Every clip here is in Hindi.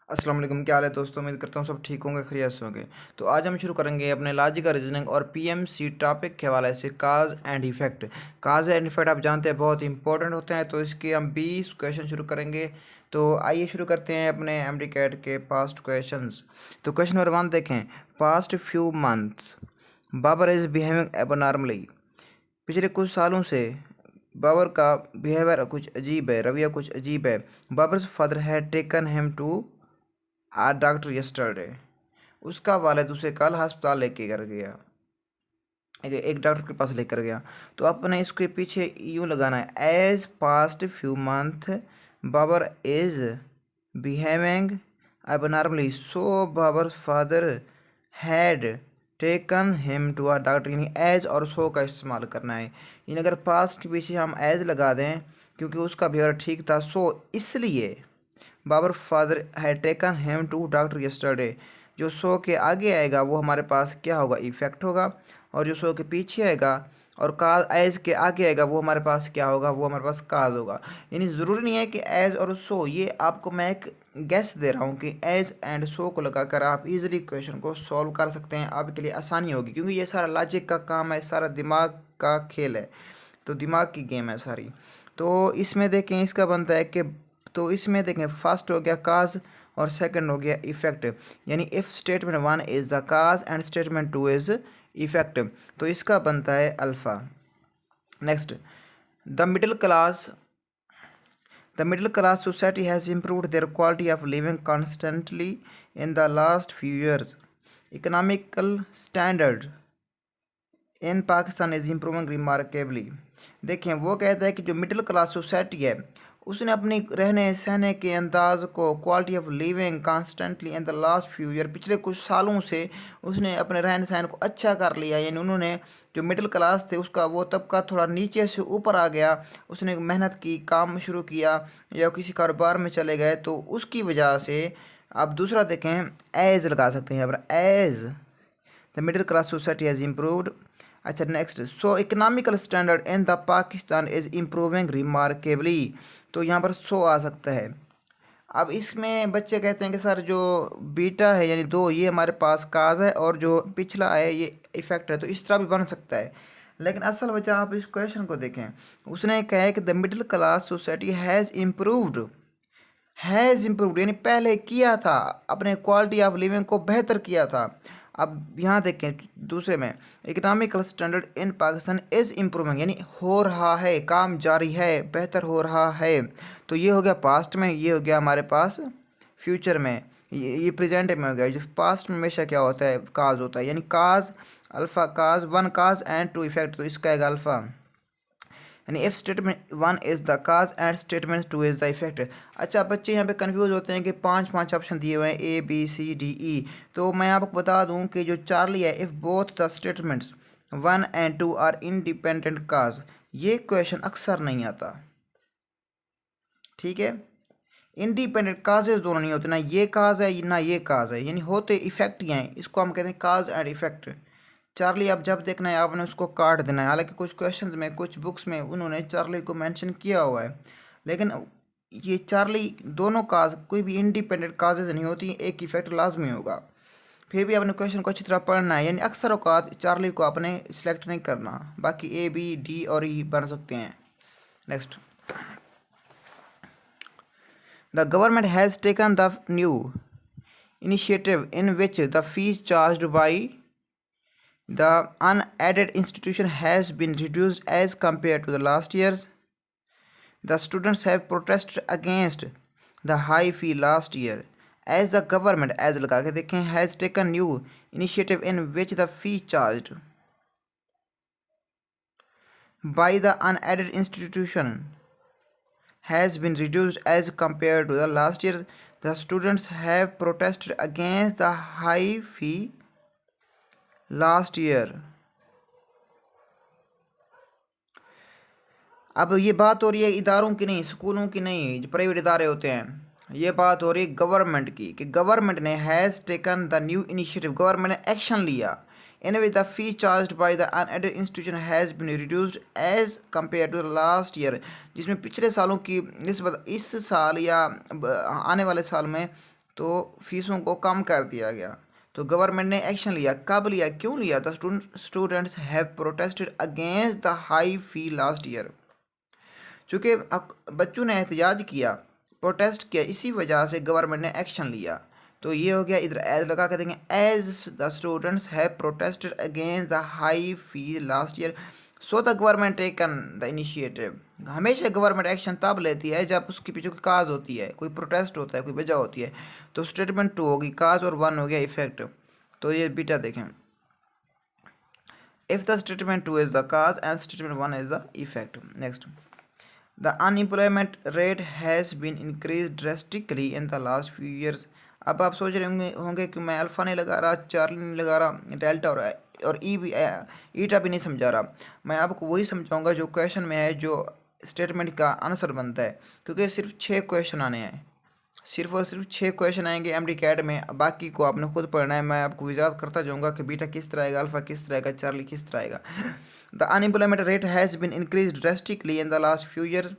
अस्सलाम वालेकुम, क्या हाल है दोस्तों। उम्मीद करता हूँ सब ठीक होंगे, खैरियत से होंगे। तो आज हम शुरू करेंगे अपने लॉजिकल रीजनिंग और पीएमसी टॉपिक के हवाले से काज and effect. Cause and effect आप जानते हैं बहुत इंपॉर्टेंट होते हैं, तो इसके हम 20 क्वेश्चन शुरू करेंगे। तो आइए शुरू करते हैं अपने एमडी कैट के पास्ट क्वेश्चंस। तो क्वेश्चन नंबर 1 देखें। Past few months Babar is behaving abnormally. पिछले कुछ सालों से बाबर का बिहेवियर कुछ अजीब है, रवैया कुछ अजीब है। Babar's father had taken him to a doctor yesterday. उसका वालिद उसे कल अस्पताल लेके कर गया, एक डॉक्टर के पास लेकर गया। तो आपने इसके पीछे यूँ लगाना है, as past few month Babar is behaving abnormally so Babar father had taken him to a doctor. यानी एज और सो का इस्तेमाल करना है। यानी अगर पास्ट के पीछे हम एज लगा दें क्योंकि उसका बिहेवियर ठीक था, सो इसलिए Babar father had taken him to doctor yesterday. जो सो के आगे आएगा वो हमारे पास क्या होगा, इफेक्ट होगा। और जो सो के पीछे आएगा और काज एज के आगे आएगा वो हमारे पास क्या होगा, वो हमारे पास काज होगा। यानी ज़रूरी नहीं है कि एज और सो, ये आपको मैं एक गेस दे रहा हूँ कि एज एंड सो को लगाकर आप इजीली क्वेश्चन को सॉल्व कर सकते हैं। आपके लिए आसानी होगी क्योंकि ये सारा लॉजिक का काम है, सारा दिमाग का खेल है, तो दिमाग की गेम है सारी। तो इसमें देखें इसका बनता है कि, तो इसमें देखें फर्स्ट हो गया काज और सेकंड हो गया इफेक्ट। यानी if statement 1 is the cause and statement 2 is effect, तो इसका बनता है alpha. Next, the middle class the middle class society has improved their quality of living constantly in the last few years. Economical standard in Pakistan is improving remarkably. देखें वो कहता है कि जो मिडिल क्लास सोसाइटी है उसने अपनी रहने सहने के अंदाज को, quality of living constantly in the last few year, पिछले कुछ सालों से उसने अपने रहन सहन को अच्छा कर लिया। यानी उन्होंने जो मिडिल क्लास थे उसका वो तबका थोड़ा नीचे से ऊपर आ गया। उसने मेहनत की, काम शुरू किया या किसी कारोबार में चले गए, तो उसकी वजह से। आप दूसरा देखें, एज लगा सकते हैं यहाँ पर, as the middle class society has improved. अच्छा next, so economical standard in the Pakistan is improving remarkably. तो यहाँ पर सो आ सकता है। अब इसमें बच्चे कहते हैं कि सर जो बीटा है यानी दो, ये हमारे पास काज है और जो पिछला है ये इफेक्ट है, तो इस तरह भी बन सकता है। लेकिन असल वजह आप इस क्वेश्चन को देखें, उसने कहा है कि the middle class society has improved यानी पहले किया था, अपने क्वालिटी ऑफ लिविंग को बेहतर किया था। अब यहाँ देखें दूसरे में, economical standard in Pakistan is improving यानी हो रहा है, काम जारी है, बेहतर हो रहा है। तो ये हो गया पास्ट में, ये हो गया हमारे पास फ्यूचर में, ये प्रेजेंट में हो गया। जो पास्ट में हमेशा क्या होता है, काज होता है। यानी cause alpha, cause one cause and two effect, तो इसका आएगा अल्फ़ा। यानी if statement 1 is the cause and statement 2 is the effect. अच्छा बच्चे यहाँ पे कंफ्यूज होते हैं कि पांच पांच ऑप्शन दिए हुए हैं, A B C D E. तो मैं आपको बता दूँ कि जो चार्ली है, if both the statements 1 and 2 are independent cause, ये क्वेश्चन अक्सर नहीं आता। ठीक है, इंडिपेंडेंट काजेज दोनों नहीं होते, ना ये काज है ना ये काज है, यानी होते इफेक्ट ही हैं। इसको हम कहते हैं काज एंड इफेक्ट। चार्ली आप जब देखना है आपने उसको काट देना है। हालांकि कुछ क्वेश्चंस में, कुछ बुक्स में उन्होंने चार्ली को मेंशन किया हुआ है, लेकिन ये चार्ली दोनों काज कोई भी इंडिपेंडेंट काजेज नहीं होती, एक इफेक्ट लाजमी होगा। फिर भी आपने क्वेश्चन को अच्छी तरह पढ़ना है, यानी अक्सर औकात चार्ली को आपने सिलेक्ट नहीं करना, बाकी ए बी डी और ई बन सकते हैं। Next, the government has taken the new initiative in which the fees charged by the unaided institution has been reduced as compared to the last years. The students have protested against the high fee last year. As the government, as लगा के देखें, has taken new initiative in which the fee charged by the unaided institution has been reduced as compared to the last year. The students have protested against the high fee last year. अब ये बात हो रही है इदारों की नहीं, स्कूलों की नहीं, जो प्राइवेट इदारे होते हैं। ये बात हो रही है गवर्नमेंट की, कि गवर्नमेंट ने has taken the new initiative, government ने एक्शन लिया, in which the fee charge by the unaided institution has been reduced as compare to the last year, जिसमें पिछले सालों की निस्बत इस साल या आने वाले साल में तो फीसों को कम कर दिया गया। तो गवर्नमेंट ने एक्शन लिया, कब लिया, क्यों लिया? The students have protested against the high fee last year. चूँकि बच्चों ने एहतजाज किया, प्रोटेस्ट किया, इसी वजह से गवर्नमेंट ने एक्शन लिया। तो ये हो गया, इधर एज लगा के देंगे, as the students have protested against the high fee last year so the government taken the initiative. हमेशा गवर्नमेंट एक्शन तब लेती है जब उसके पीछे कोई काज होती है, कोई प्रोटेस्ट होता है, कोई वजह होती है। तो स्टेटमेंट 2 होगी काज और 1 हो गया इफेक्ट। तो ये बीटा देखें, if the statement 2 is the cause and statement 1 is the effect. Next, the unemployment rate has been increase drastically in the last few years. अब आप सोच रहे होंगे कि मैं अल्फ़ा नहीं लगा रहा, चार्ली नहीं लगा रहा, डेल्टा और ई भी, ईटा भी नहीं समझा रहा। मैं आपको वही समझाऊंगा जो क्वेश्चन में है, जो स्टेटमेंट का आंसर बनता है, क्योंकि सिर्फ 6 क्वेश्चन आने हैं, सिर्फ और सिर्फ 6 क्वेश्चन आएंगे एमडी कैड में। बाकी को आपने खुद पढ़ना है। मैं आपको विजात करता जाऊंगा कि बीटा किस तरह आएगा, अल्फ़ा किस तरह आएगा, चार्ली किस तरह आएगा। The unemployment rate has been increase drastically in the last few years.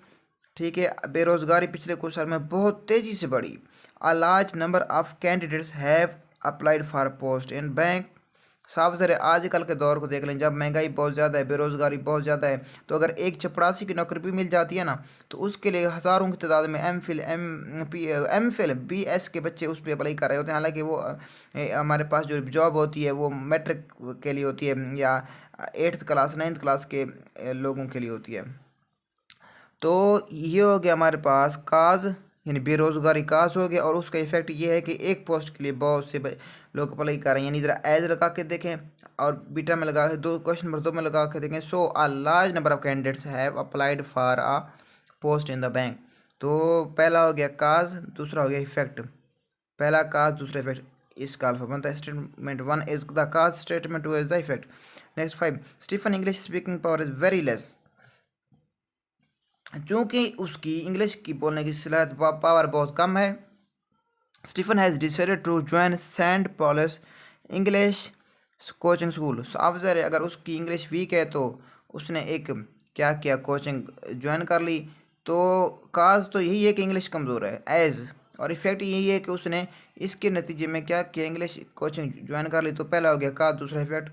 ठीक है, बेरोजगारी पिछले कुछ साल में बहुत तेज़ी से बढ़ी। अ large number of candidates have applied for post in bank. साफ ज़रा आजकल के दौर को देख लें, जब महंगाई बहुत ज़्यादा है, बेरोज़गारी बहुत ज़्यादा है, तो अगर एक चपरासी की नौकरी भी मिल जाती है ना, तो उसके लिए हज़ारों की तादाद में एम फिल बी एस के बच्चे उस पर अप्लाई कर रहे होते हैं। हालांकि वो हमारे पास जो जॉब होती है वो मैट्रिक के लिए होती है या 8th क्लास 9th क्लास के लोगों के लिए होती है। तो ये हो गया हमारे पास काज, यानी बेरोजगारी काज हो गया, और उसका इफेक्ट ये है कि एक पोस्ट के लिए बहुत से लोग अप्लाई कर रहे हैं। यानी इधर एज लगा के देखें और बीटा में लगा के, दो क्वेश्चन नंबर 2 में लगा के देखें, so a large number of candidates have applied for a post in the bank. तो पहला हो गया काज, दूसरा हो गया इफेक्ट। पहला काज, दूसरा इफेक्ट, इसका अल्फा बनता है। Statement 1 is the cause, statement 2 is the effect. Next 5, Stephen English speaking power is very less. चूँकि उसकी इंग्लिश की बोलने की सलाहियत पावर बहुत कम है, Stephen has decided to join Saint Paul's English coaching school. अब ज़रा अगर उसकी इंग्लिश वीक है तो उसने एक क्या किया, कोचिंग ज्वाइन कर ली। तो काज तो यही है कि इंग्लिश कमज़ोर है एज, और इफेक्ट यही है कि उसने इसके नतीजे में क्या किया, इंग्लिश कोचिंग ज्वाइन कर ली। तो पहला हो गया काज, दूसरा effect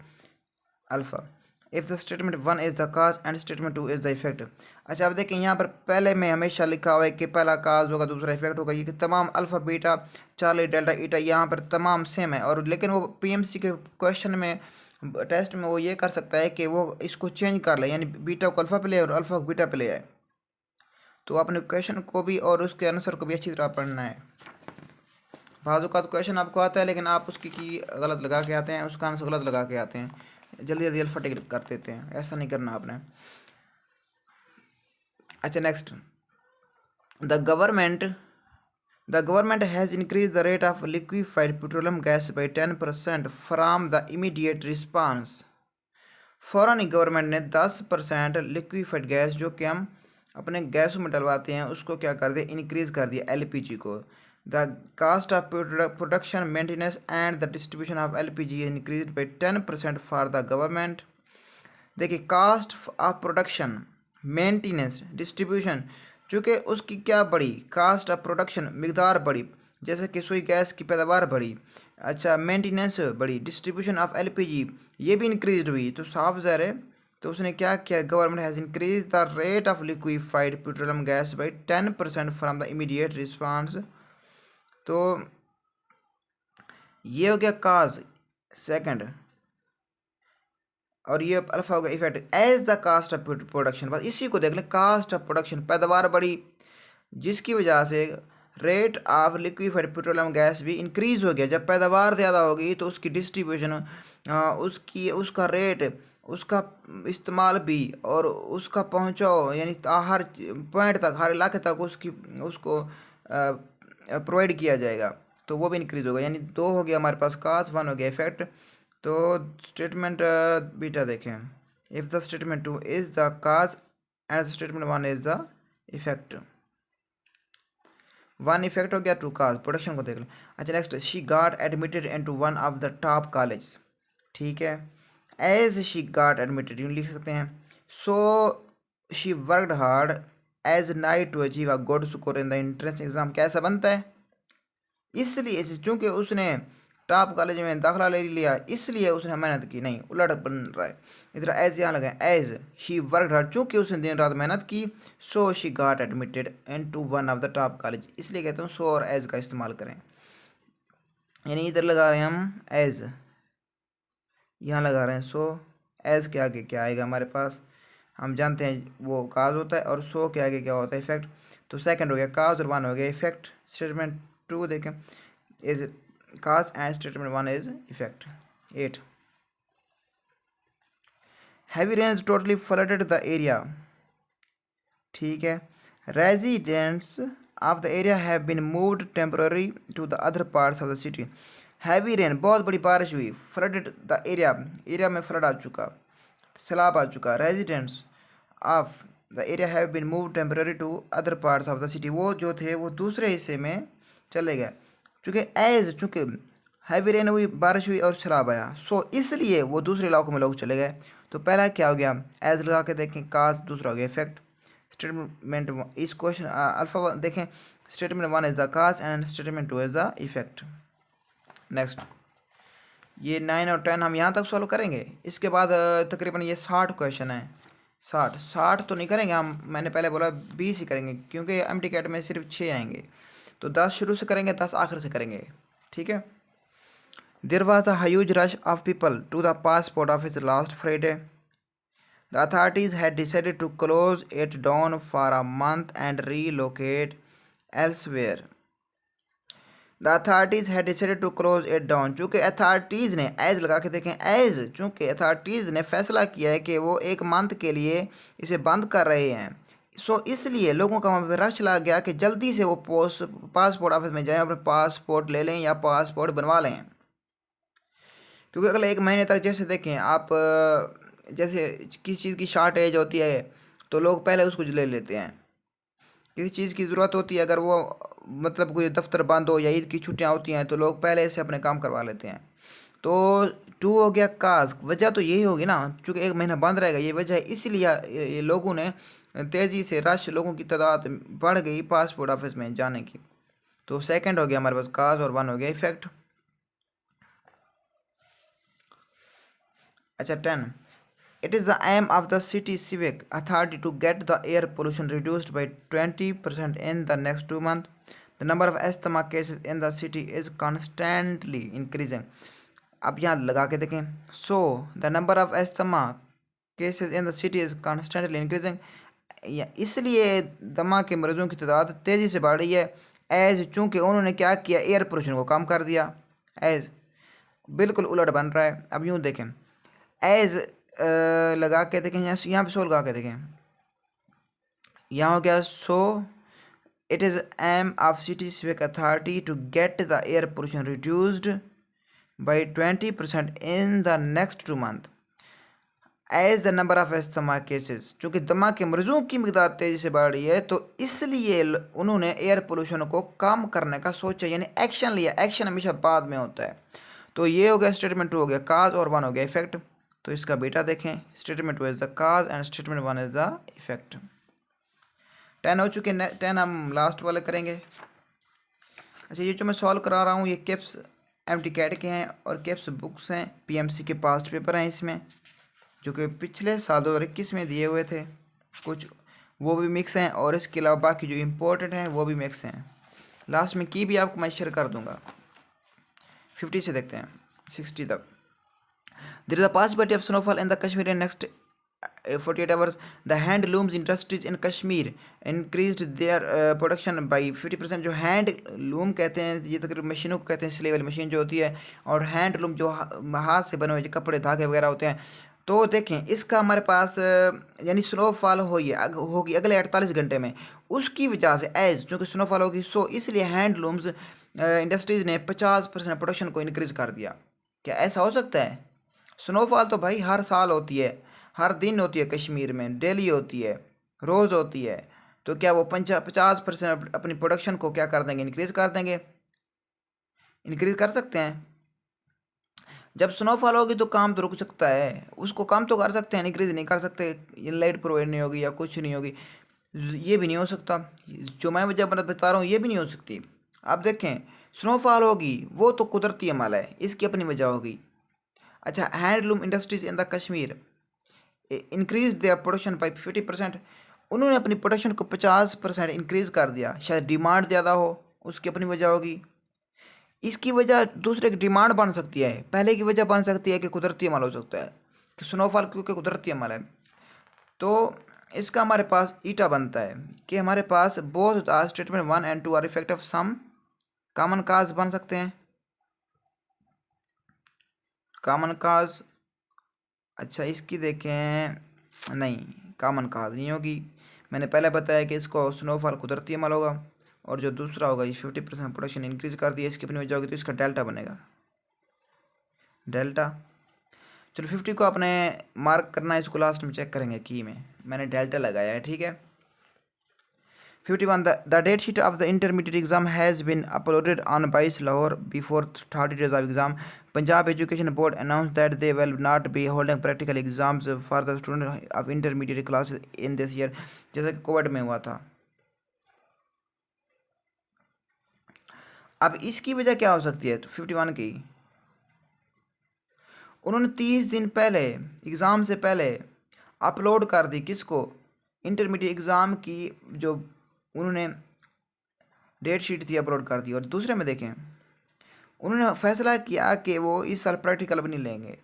alpha. If the statement 1 is the cause and statement 2 is the effect. अच्छा, अब देखिए यहाँ पर पहले में हमेशा लिखा हुआ है कि पहला काज होगा, दूसरा इफेक्ट होगा। ये कि तमाम अल्फ़ा बीटा चार्ली डेल्टा ईटा यहाँ पर तमाम सेम है। और लेकिन वो पीएमसी के क्वेश्चन में, टेस्ट में वो ये कर सकता है कि वो इसको चेंज कर ले, यानी बीटा को अल्फ़ा पे ले और अल्फ़ा को बीटा पे ले आए। तो आपने क्वेश्चन को भी और उसके आंसर को भी अच्छी तरह पढ़ना है। बाज़ औक़ात क्वेश्चन आपको आता है लेकिन आप उसकी की गलत लगा के आते हैं, उसका आंसर गलत लगा के आते हैं, जल्दी जल्दी अल्फ़ा टिक कर देते हैं। ऐसा नहीं करना आपने। अच्छा, next, the government has increase the rate of liquefied petroleum gas by 10% from the immediate response. फ़ौरन ही गवर्नमेंट ने 10% लिक्विफाइड गैस, जो कि हम अपने गैसों में डलवाते हैं, उसको क्या कर दिया, इंक्रीज़ कर दिया, एलपीजी को। The cost of production maintenance and the distribution of LPG increase by 10% for the government. देखिए, cost of production, maintenance, distribution, चूँकि उसकी क्या बढ़ी, कास्ट ऑफ प्रोडक्शन मिकदार बढ़ी, जैसे कि सुई गैस की पैदावार बढ़ी। अच्छा, मेंटेनेंस बढ़ी, डिस्ट्रीब्यूशन ऑफ एलपीजी ये भी इंक्रीज हुई। तो साफ ज़ाहिर है, तो उसने क्या किया, government has increase the rate of liquefied petroleum gas by 10% from the immediate response. तो ये हो गया काज सेकंड, और ये अल्फा हो गया effect. As the cost of production, बस इसी को देख लें, कास्ट ऑफ प्रोडक्शन, पैदावार बढ़ी, जिसकी वजह से rate of liquefied petroleum gas भी इंक्रीज़ हो गया। जब पैदावार ज़्यादा होगी तो उसकी डिस्ट्रीब्यूशन, उसका रेट, उसका इस्तेमाल भी, और उसका पहुँचाओ, यानी हर पॉइंट तक, हर इलाके तक उसको प्रोवाइड किया जाएगा, तो वो भी इंक्रीज़ होगा। यानी 2 हो गया हमारे पास काज, 1 हो गया इफेक्ट। तो स्टेटमेंट बीटा देखें, if the statement 2 is the cause and statement 1 is the effect. 1 effect हो गया, 2 काज, प्रोडक्शन को देख लो। अच्छा, next, she got admitted into one of the top college. ठीक है, एज शी गॉट एडमिटेड यूँ लिख सकते हैं। So she worked hard as night to achieve a good score in the entrance exam. कैसा बनता है, इसलिए चूंकि उसने टॉप कॉलेज में दाखिला ले लिया इसलिए उसने मेहनत की, नहीं उलट बन रहा है। इधर एज यहाँ लगा, एज शी वर्क हार्ड, चूंकि उसने दिन रात मेहनत की, so she got admitted into one of the top college. इसलिए कहते हैं सो और एज का इस्तेमाल करें। यानी इधर लगा रहे हैं हम एज, यहाँ लगा रहे हैं सो, एज के आगे क्या आएगा हमारे पास, हम जानते हैं वो काज होता है, और सो के आगे क्या होता है, इफेक्ट। तो सेकंड हो गया काज और वन हो गया इफेक्ट। स्टेटमेंट टू देखें, is cause and statement one is effect. 8 heavy rains totally flooded the area, ठीक है। Residents of the area have been moved temporary to the other parts of the city. Heavy rain, बहुत बड़ी बारिश हुई, फ्लडेड द एरिया, एरिया में फ्लड आ चुका, सैलाब आ चुका। Residents of the area have been move temporary to other parts of the city, वो जो थे वो दूसरे हिस्से में चले गए। चूँकि हैवी रेन हुई, बारिश हुई और सैलाब आया, सो इसलिए वो दूसरे इलाकों में लोग चले गए। तो पहला क्या हो गया, एज लगा के देखें काज, दूसरा हो गया इफेक्ट। स्टेटमेंट इस क्वेश्चन अल्फा देखें, statement one is the cause and statement two is the effect. Next ये 9 और 10 हम यहाँ तक सॉल्व करेंगे। इसके बाद तकरीबन ये 60 क्वेश्चन है। 60 तो नहीं करेंगे हम, मैंने पहले बोला 20 ही करेंगे क्योंकि एमटी कैट में सिर्फ 6 आएंगे। तो 10 शुरू से करेंगे, 10 आखिर से करेंगे, ठीक है। There was a huge rush of people to the passport office last Friday. The authorities had decided to close it down for a month and relocate elsewhere. The authorities had decided to close it down. चूँकि अथॉरिटीज़ ने एज लगा के देखें, एज चूँकि अथॉरिटीज़ ने फैसला किया है कि वो एक मंथ के लिए इसे बंद कर रहे हैं, सो इसलिए लोगों का वहाँ पे रश लग गया कि जल्दी से वो पासपोर्ट ऑफिस में जाएं, अपने पासपोर्ट ले लें या पासपोर्ट बनवा लें। क्योंकि अगले एक महीने तक जैसे देखें आप, जैसे किसी चीज़ की शॉर्टेज होती है तो लोग पहले उसको ले लेते हैं। किसी चीज़ की ज़रूरत होती है, अगर वो मतलब कोई दफ्तर बंद हो या ईद की छुट्टियां होती हैं तो लोग पहले से अपने काम करवा लेते हैं। तो 2 हो गया काज, वजह तो यही होगी ना, चूँकि एक महीना बंद रहेगा, ये वजह है। इसलिए ये लोगों ने तेज़ी से रश, लोगों की तादाद बढ़ गई पासपोर्ट ऑफिस में जाने की। तो सेकंड हो गया हमारे पास काज और 1 हो गया इफेक्ट। अच्छा 10, it is the aim of the city civic authority to get the air pollution reduced by 20% in the next 2 months. The number of asthma cases in the city is constantly increasing. अब यहाँ लगा के देखें, so the number of asthma cases in the city is constantly increasing. इसलिए दमा के मरीजों की तादाद तेज़ी से बढ़ रही है। एज चूँकि उन्होंने क्या किया, एयर पोल्यूशन को कम कर दिया। एज बिल्कुल उलट बन रहा है। अब यूँ देखें, एज लगा के देखें, यहाँ पे सो लगा के देखें, यहाँ हो गया so it is aim of city civic authority to get the air pollution reduced by 20% in the next 2 month as the number of asthma cases. चूँकि दमा के मरीजों की मकदार तेज़ी से बढ़ रही है तो इसलिए उन्होंने एयर पोल्यूशन को कम करने का सोचा, यानी एक्शन लिया। एक्शन हमेशा बाद में होता है। तो ये हो गया स्टेटमेंट 2 हो गया काज और 1 हो गया इफेक्ट। तो इसका बेटा देखें, statement 2 is the cause and statement 1 is the effect. 10 हो चुके, 10 हम लास्ट वाले करेंगे। अच्छा ये जो मैं सॉल्व करा रहा हूँ ये केप्स एमटी कैट के हैं और केप्स बुक्स हैं, पीएमसी के पास्ट पेपर हैं इसमें, जो कि पिछले साल 2021 में दिए हुए थे। कुछ वो भी मिक्स हैं और इसके अलावा बाकी जो इम्पोर्टेंट हैं वो भी मिक्स हैं। लास्ट में की भी आपको मैं शेयर कर दूँगा। 50 से देखते हैं 60 तक। There is a possibility of snowfall in the Kashmir in next 48 hours. The hand looms industries in Kashmir increased their production by 50%. जो हैंड लूम कहते हैं, ये तकरीबन मशीनों को कहते हैं, सिलाई वाली मशीन जो होती है, और हैंड लूम जो हाथ से बने हुए जो कपड़े धागे वगैरह होते हैं। तो देखें इसका हमारे पास यानी स्नोफॉल होगी अगले 48 घंटे में, उसकी वजह से एज जो कि स्नोफॉल होगी, सो इसलिए हैंड लूम्स इंडस्ट्रीज़ ने 50% प्रोडक्शन को इनक्रीज़ कर दिया। क्या ऐसा हो सकता है? स्नोफॉल तो भाई हर साल होती है, हर दिन होती है, कश्मीर में डेली होती है, रोज़ होती है। तो क्या वो 50% अपनी प्रोडक्शन को क्या कर देंगे, इनक्रीज़ कर देंगे? इनक्रीज़ कर सकते हैं। जब स्नोफॉल होगी तो काम तो रुक सकता है, उसको कम तो कर सकते हैं, इनक्रीज़ नहीं कर सकते। लाइट प्रोवाइड नहीं होगी या कुछ नहीं होगी, ये भी नहीं हो सकता। जो मैं वजह बता रहा हूँ ये भी नहीं हो सकती। अब देखें स्नोफॉल होगी वो तो कुदरती अमल है, इसकी अपनी वजह होगी। अच्छा, handloom industries in the Kashmir increase their production by 50%। उन्होंने अपनी प्रोडक्शन को 50% इंक्रीज कर दिया, शायद डिमांड ज़्यादा हो, उसकी अपनी वजह होगी। इसकी वजह दूसरे की डिमांड बन सकती है, पहले की वजह बन सकती है कि कुदरती अमल हो सकता है, कि स्नोफॉल क्योंकि कुदरती अमल है। तो इसका हमारे पास ईटा बनता है कि हमारे पास both statement 1 and 2 are effect of some common cause बन सकते हैं, कॉमन काज। अच्छा, इसकी देखें, नहीं, कॉमन काज नहीं होगी। मैंने पहले बताया कि इसको स्नोफॉल कुदरती अमल होगा, और जो दूसरा होगा ये 50% प्रोडक्शन इंक्रीज कर दिया, इसकी अपनी वजह होगी, तो इसका डेल्टा बनेगा, डेल्टा। चलो 50 को आपने मार्क करना है, इसको लास्ट में चेक करेंगे की में, मैंने डेल्टा लगाया है, ठीक है। 51 the date sheet of the intermediate exam has been uploaded on 22 Lahore before 30 days of exam. Punjab Education Board announced that they will not be holding practical exams for the students of intermediate classes in this year, जैसा कि कोविड में हुआ था। अब इसकी वजह क्या हो सकती है, तो 51 की उन्होंने 30 दिन पहले एग्ज़ाम से पहले अपलोड कर दी, किसको, इंटरमीडिएट एग्ज़ाम की जो उन्होंने डेट शीट थी अपलोड कर दी। और दूसरे में देखें, उन्होंने फैसला किया कि वो इस साल प्रैक्टिकल भी नहीं लेंगे।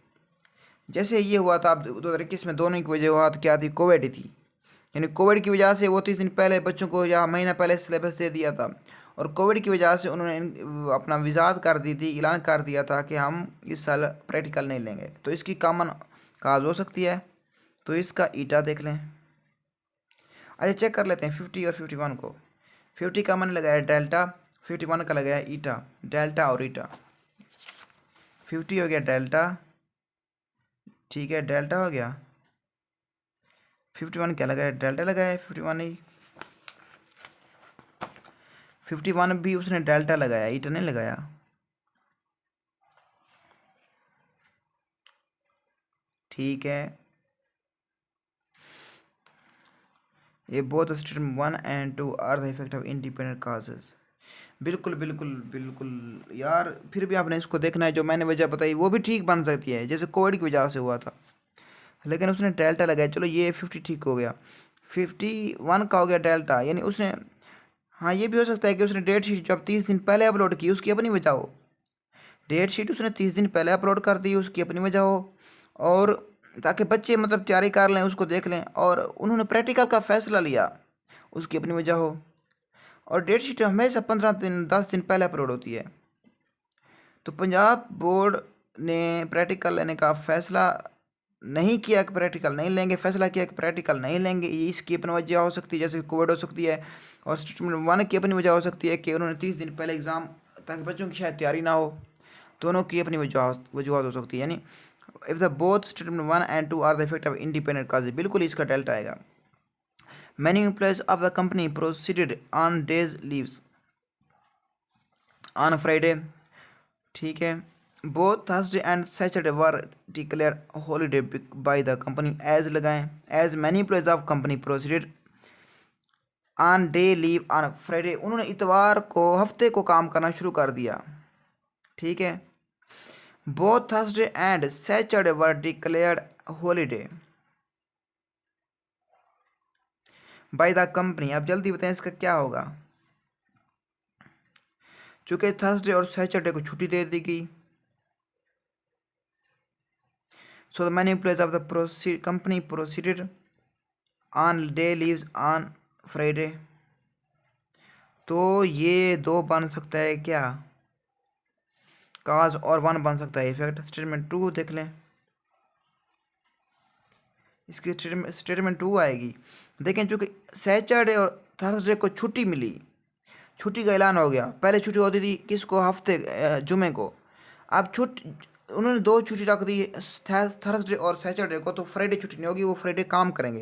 जैसे ये हुआ था अब 2021 में, दोनों की वजह हुआ तो क्या थी, कोविड थी, यानी कोविड की वजह से वो 30 दिन पहले बच्चों को या महीना पहले सिलेबस दे दिया था, और कोविड की वजह से उन्होंने अपना विजात कर दी थी, ऐलान कर दिया था कि हम इस साल प्रैक्टिकल नहीं लेंगे। तो इसकी कॉमन काज हो सकती है, तो इसका ईटा देख लें। अच्छा, चेक कर लेते हैं 50 और 51 को। 50 का मैंने लगाया डेल्टा, 51 का लगाया ईटा, डेल्टा और ईटा। 50 हो गया डेल्टा, ठीक है, डेल्टा हो गया। 51 क्या लगाया, डेल्टा लगाया, 51 ही, 51 भी उसने डेल्टा लगाया, ईटा नहीं लगाया। ठीक है, ये both statement 1 and 2 are the effect of independent causes. बिल्कुल बिल्कुल बिल्कुल यार, फिर भी आपने इसको देखना है, जो मैंने वजह बताई वो भी ठीक बन सकती है, जैसे कोविड की वजह से हुआ था, लेकिन उसने डेल्टा लगाया। चलो ये 50 ठीक हो गया, 51 का हो गया डेल्टा, यानी उसने, हाँ ये भी हो सकता है कि उसने डेट शीट जब 30 दिन पहले अपलोड की, उसकी अपनी वजह हो, डेट शीट उसने 30 दिन पहले अपलोड कर दी, उसकी अपनी वजह हो, और ताकि बच्चे मतलब तैयारी कर लें, उसको देख लें, और उन्होंने प्रैक्टिकल का फैसला लिया, उसकी अपनी वजह हो। और डेट शीट हमेशा 15 दिन 10 दिन पहले अपलोड होती है। तो पंजाब बोर्ड ने प्रैक्टिकल लेने का फैसला नहीं किया कि प्रैक्टिकल नहीं लेंगे, फैसला किया कि प्रैक्टिकल नहीं लेंगे, ये इसकी अपनी वजह हो सकती है, जैसे कोविड हो सकती है। और स्टेटमेंट 1 की अपनी वजह हो सकती है कि उन्होंने 30 दिन पहले एग्ज़ाम, ताकि बच्चों की शायद तैयारी ना हो, दोनों की अपनी वजूहत हो सकती है। यानी if the both statement 1 and 2 are the effect of independent cause, बिल्कुल इसका डेल्टा आएगा। Many employees of the company proceeded on days leaves on Friday, ठीक है। Both Thursday and Saturday were declare holiday by the company as लगाएं, as many employees of company proceeded on day leave on Friday, उन्होंने इतवार को हफ्ते को काम करना शुरू कर दिया, ठीक है। Both Thursday and Saturday were declared holiday by the company. अब जल्दी बताएं इसका क्या होगा, चूंकि थर्सडे और सैटरडे को छुट्टी दे दी गई, so the many employees of the company proceeded on day leaves on Friday। तो ये दो बन सकता है क्या, काज, और 1 बन सकता है इफेक्ट। स्टेटमेंट 2 देख लें, इसकी स्टेटमेंट 2 आएगी। देखें, चूँकि सैटरडे और थर्सडे को छुट्टी मिली, छुट्टी का ऐलान हो गया, पहले छुट्टी होती थी किसको, हफ्ते जुमे को, अब उन्होंने 2 छुट्टी रख दी, थर्सडे और सैटरडे को, तो फ्राइडे छुट्टी नहीं होगी, वो फ्राइडे काम करेंगे,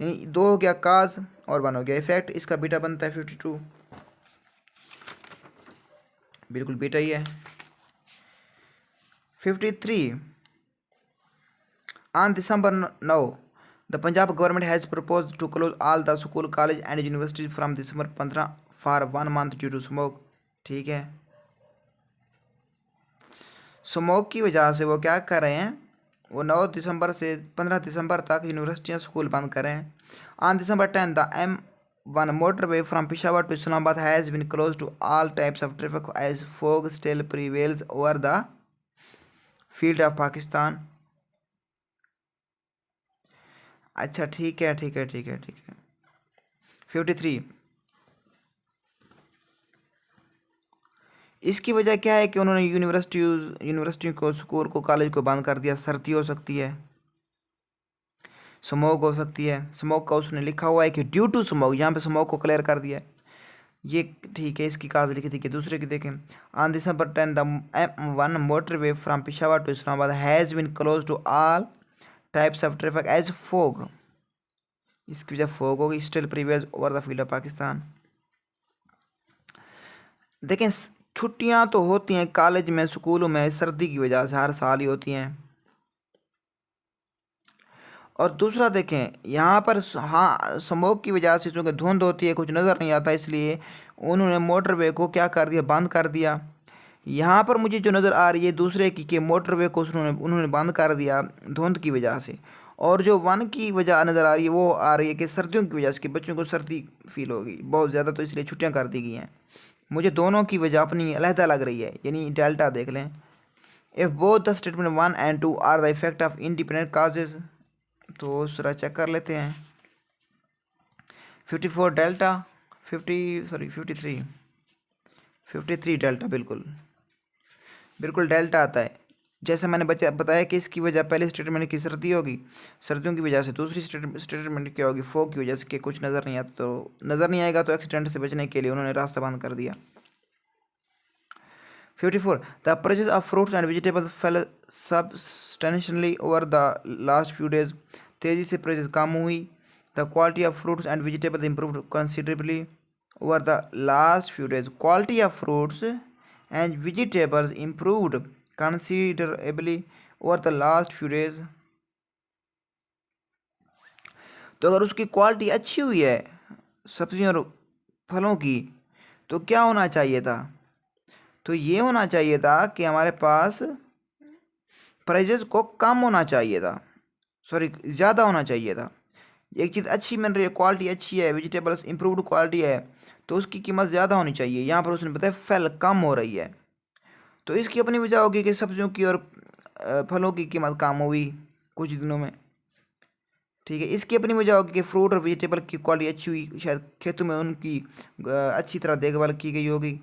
यानी 2 हो गया काज और 1 हो गया इफेक्ट। इसका बीटा बनता है 52, बिल्कुल बीटा ही है। 53 on December 9 the Punjab government has proposed to close all the school, college and universities from December 15 for 1 month due to smoke, ठीक है। स्मोक की वजह से वो क्या कर रहे हैं, वो 9 दिसंबर से 15 दिसंबर तक यूनिवर्सिटियाँ स्कूल बंद कर रहे हैं। On December 10 the M1 motorway from Peshawar to Islamabad has been closed to all types of traffic as fog still prevails over the field of Pakistan। अच्छा ठीक है ठीक है ठीक है ठीक है। 53, इसकी वजह क्या है कि उन्होंने यूनिवर्सिटी को, स्कूल को, कॉलेज को बंद कर दिया। सर्दी हो सकती है, स्मोक हो सकती है। स्मोक का उसने लिखा हुआ है कि ड्यू टू स्मोक, यहाँ पे स्मोक को क्लियर कर दिया है, ये ठीक है। इसकी काज लिखी थी कि दूसरे की देखें। On December 10 the M1 motorway from Peshawar to Islamabad has been close to all types of traffic as fog. इसकी वजह फोग होगी। Still previous over the field of Pakistan. देखें, छुट्टियां तो होती हैं कॉलेज में, स्कूलों में, सर्दी की वजह से हर साल ही होती हैं। और दूसरा देखें यहाँ पर, हाँ, स्मोक की वजह से चूँकि धुंध होती है, कुछ नज़र नहीं आता, इसलिए उन्होंने मोटरवे को क्या कर दिया, बंद कर दिया। यहाँ पर मुझे जो नज़र आ रही है दूसरे की कि मोटरवे को उन्होंने बंद कर दिया धुंध की वजह से। और जो वन की वजह नज़र आ रही है वो आ रही है कि सर्दियों की वजह से, कि बच्चों को सर्दी फील होगी बहुत ज़्यादा, तो इसलिए छुट्टियाँ कर दी गई हैं। मुझे दोनों की वजह अपनी अलहदा लग रही है, यानी डेल्टा देख लें। If both the statement 1 and 2 are the effect of independent causes, तो जरा चेक कर लेते हैं। 54 डेल्टा, 53 डेल्टा, बिल्कुल बिल्कुल डेल्टा आता है। जैसे मैंने बताया कि इसकी वजह पहले स्टेटमेंट की सर्दी होगी, सर्दियों की वजह से। दूसरी स्टेटमेंट क्या होगी, फोग की वजह से, कि कुछ नज़र नहीं आता, तो नज़र नहीं आएगा तो एक्सीडेंट से बचने के लिए उन्होंने रास्ता बंद कर दिया। 54 the prices of fruits and vegetables fell substantially over the last few days. तेज़ी से प्राइसेस कम हुई। The quality of fruits and vegetables improved considerably over the last few days. Quality of fruits and vegetables improved considerably over the last few days. तो अगर उसकी क्वालिटी अच्छी हुई है सब्जियों और फलों की, तो क्या होना चाहिए था, तो ये होना चाहिए था कि हमारे पास प्राइजेस को कम होना चाहिए था, सॉरी ज़्यादा होना चाहिए था। एक चीज़ अच्छी मिल रही है, क्वालिटी अच्छी है, वेजिटेबल्स इम्प्रूव्ड क्वालिटी है, तो उसकी कीमत ज़्यादा होनी चाहिए। यहाँ पर उसने बताया फेल, कम हो रही है, तो इसकी अपनी वजह होगी कि सब्जियों की और फलों की कीमत कम हुई कुछ दिनों में, ठीक है। इसकी अपनी वजह होगी कि फ्रूट और वेजिटेबल की क्वालिटी अच्छी हुई, शायद खेतों में उनकी अच्छी तरह देखभाल की गई होगी।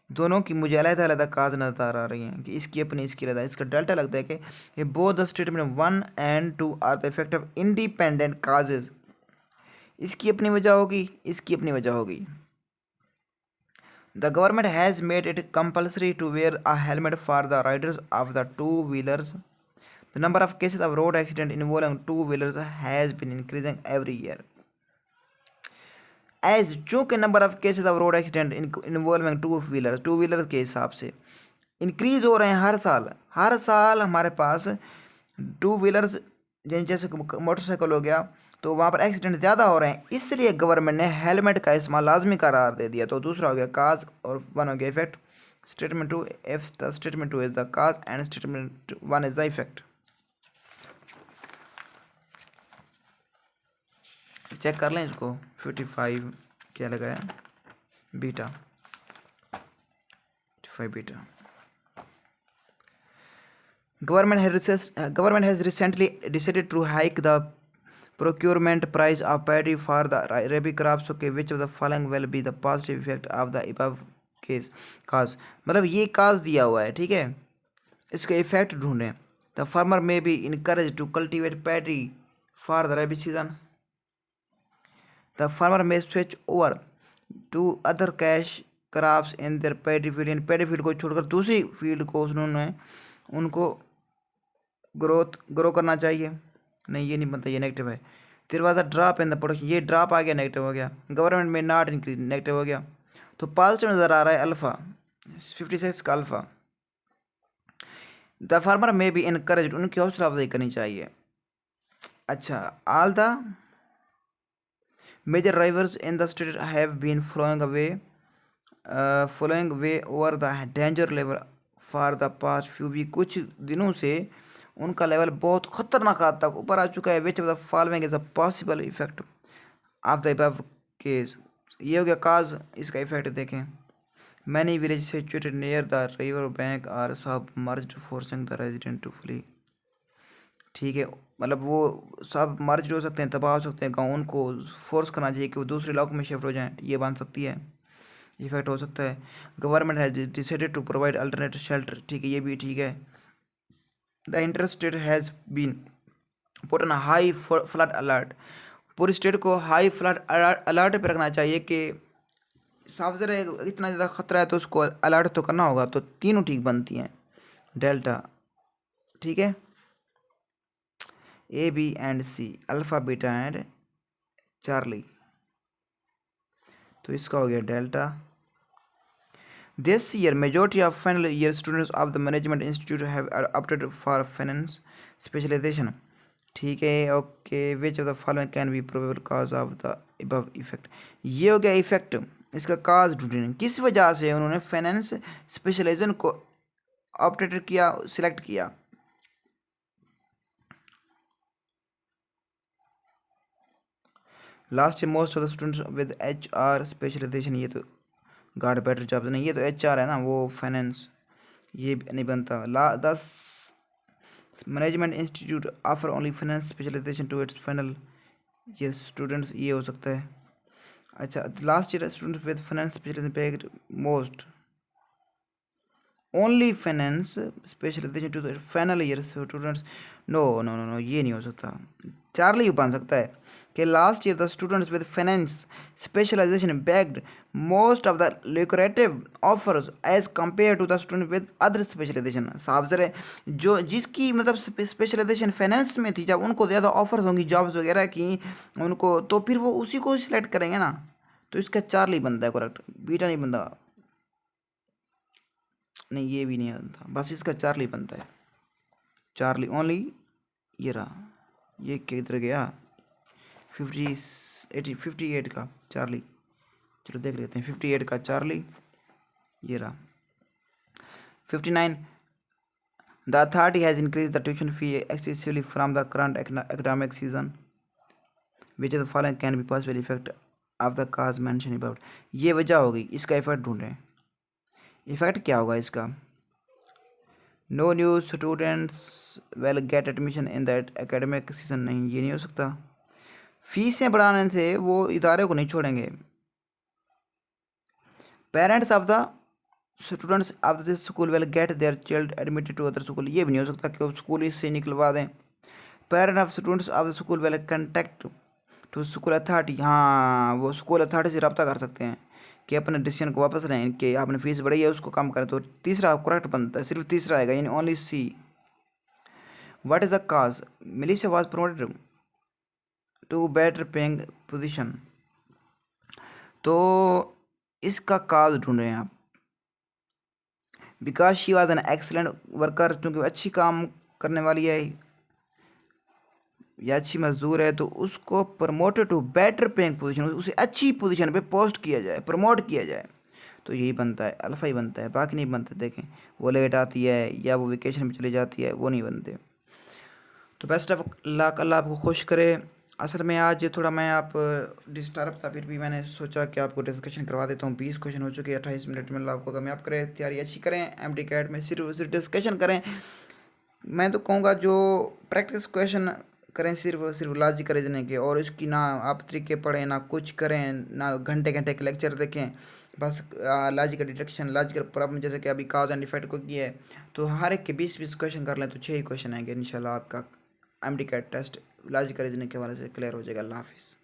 दोनों की मुझे अलग-अलग काज नज़र आ रही हैं कि इसकी अपनी, इसकी अलग। इसका डेल्टा लगता है कि ये both the statement 1 and 2 are the effect of independent causes. इसकी अपनी वजह होगी, इसकी अपनी वजह होगी। The government has made it compulsory to wear a helmet for the riders of the two wheelers. The number of cases of road accident involving two wheelers has been increasing every year. As चूँकि number of cases of road accident involving two wheeler के हिसाब से इंक्रीज हो रहे हैं हर साल हमारे पास टू व्हीलर्स, जैसे मोटरसाइकिल हो गया, तो वहाँ पर एक्सीडेंट ज़्यादा हो रहे हैं, इसलिए गवर्नमेंट ने हेलमेट का इस्तेमाल लाजमी करार दे दिया। तो दूसरा हो गया काज और वन हो गया effect. Statement 2, if the statement 2 is the cause and statement 1 is the effect. Check कर लें इसको। 55 क्या लगाया, beta, 55 beta. Government has recently decided to hike the procurement price of paddy for the rabi crops. Okay, which of the following will be the positive effect of the above case cause? मतलब ये काज दिया हुआ है, ठीक है, इसका इफेक्ट ढूंढें। The farmer may be encouraged to cultivate paddy for the rabi season. The farmer may switch over to other cash crops in their paddy field. In paddy field को छोड़कर दूसरी फील्ड को उनको ग्रो करना चाहिए। नहीं, ये नहीं बनता, ये नेगेटिव है। There was a drop in the production, ये ड्रॉप आ गया, नेगेटिव हो गया। गवर्नमेंट में नॉट इंक्रीज, नेगेटिव हो गया। तो पॉजिटिव नज़र आ रहा है अल्फ़ा, 56 का अल्फ़ा। द फार्मर में भी इनकरेज, उनकी हौसला अफजाई करनी चाहिए। अच्छा, all the major rivers in the state have been flowing way over the danger level for the past few week, कुछ दिनों से उनका लेवल बहुत खतरनाक हद तक ऊपर आ चुका है। Which of the following is a possible effect of the above case. ये हो गया काज, इसका इफेक्ट देखें। Many village situated near the river bank are submerged forcing the resident to flee. ठीक है, मतलब वो सब मर्ज हो सकते हैं, तबाह हो सकते हैं गाँव, उनको फोर्स करना चाहिए कि वो दूसरे इलाकों में शिफ्ट हो जाएं, ये बन सकती है, इफेक्ट हो सकता है। Government has decided to provide alternative shelter, ठीक है, ये भी ठीक है। The inter state has been put on high flood alert, पूरी स्टेट को हाई फ्लड अलर्ट पे रखना चाहिए कि साफ ज़रा इतना ज़्यादा खतरा है तो उसको अलर्ट तो करना होगा। तो तीनों ठीक बनती हैं, डेल्टा, ठीक है, A B and C, alpha beta and Charlie, तो इसका हो गया delta. This year majority of final year students of the management institute have opted for finance specialisation, ठीक है, okay. Which of the following can be probable cause of the above effect. ये हो गया इफेक्ट, इसका काज ढूंढने, किस वजह से उन्होंने फाइनेंस स्पेशलाइजेशन को ऑप्टेड किया, सिलेक्ट किया। Last most of the students with H R specialisation, ये तो गार्ड बेटर जॉब नहीं, ये तो एच आर है ना, वो फाइनेंस, ये नहीं बनता। This management institute offer only finance specialisation to its final, ये स्टूडेंट्स, ये हो सकता है। अच्छा, last year students with finance specialisation most only finance specialisation to the final year students, no no no no, ये नहीं हो सकता। चार्ली बन सकता है कि last year the students with finance specialisation bagged most of the lucrative offers as compare to the student with other specialisation. साफ ज़रा जो जिसकी मतलब स्पेशलाइजेशन फाइनेंस में थी, जब उनको ज़्यादा ऑफर्स होंगी जॉब्स वगैरह की उनको, तो फिर वो उसी को सिलेक्ट करेंगे ना। तो इसका चार्ली बनता है करेक्ट, बीटा नहीं बनता, नहीं ये भी नहीं बनता, बस इसका चार्ली बनता है, चार्ली ओनली। ये रहा, ये किधर गया, 58 का चार्ली, चलो देख लेते हैं 58 का चार्ली, ये रहा। 59 the authority has increase the tuition fee excessively from the current academic season, which of the following can be possible effect of the cause mention about. ये वजह होगी, इसका इफेक्ट ढूंढ रहे हैं, इफेक्ट क्या होगा इसका। No new students will get admission in that academic season, नहीं ये नहीं हो सकता। फीसें बढ़ाने से वो इदारे को नहीं छोड़ेंगे। Parents of the students of this school will get their child admitted to other school, ये भी नहीं हो सकता कि वो स्कूल इससे निकलवा दें। Parent of students of the school will contact to school authority, हाँ वो स्कूल अथॉरिटी से रब्ता कर सकते हैं कि अपने डिसीजन को वापस लें कि आपने फीस बढ़ाई है उसको कम करें। तो तीसरा करेक्ट बनता है, सिर्फ तीसरा आएगा, यानी only C. What is the cause Militia was promoted to better paying position, तो इसका काज ढूंढ रहे हैं आप। Because she was an excellent worker, क्योंकि अच्छी काम करने वाली है या अच्छी मजदूर है, तो उसको promoted to better paying position, उसे अच्छी पोजीशन पे पोस्ट किया जाए, प्रमोट किया जाए, तो यही बनता है, अल्फा ही बनता है, बाकी नहीं बनते। देखें वो लेट आती है या वो वेकेशन पे चली जाती है, वो नहीं बनते। तो बेस्ट ऑफ लक, अल्लाह आपको खुश करे। असल में आज थोड़ा मैं आप डिस्टर्ब था, फिर भी मैंने सोचा कि आपको डिस्कशन करवा देता हूँ। 20 क्वेश्चन हो चुके हैं, 28 मिनट में। अल्लाह आपको कामयाब करे, तैयारी अच्छी करें, MD CAT में सिर्फ डिस्कशन करें। मैं तो कहूँगा जो प्रैक्टिस क्वेश्चन करें सिर्फ लॉजिक का रीजनिंग के, और इसकी ना आप तरीके पढ़ें, ना कुछ करें, ना घंटे घंटे के लेक्चर देखें, बस लॉजिकल डिडक्शन, लॉजिकल प्रॉब्लम, जैसे कि अभी काज एंड इफेक्ट को किया है, तो हर एक के 20-20 क्वेश्चन कर लें तो 6 ही क्वेश्चन आएंगे इंशाल्लाह। आपका MD CAT test logical reasoning के हवाले से क्लियर हो जाएगा। अल्लाह हाफिज़।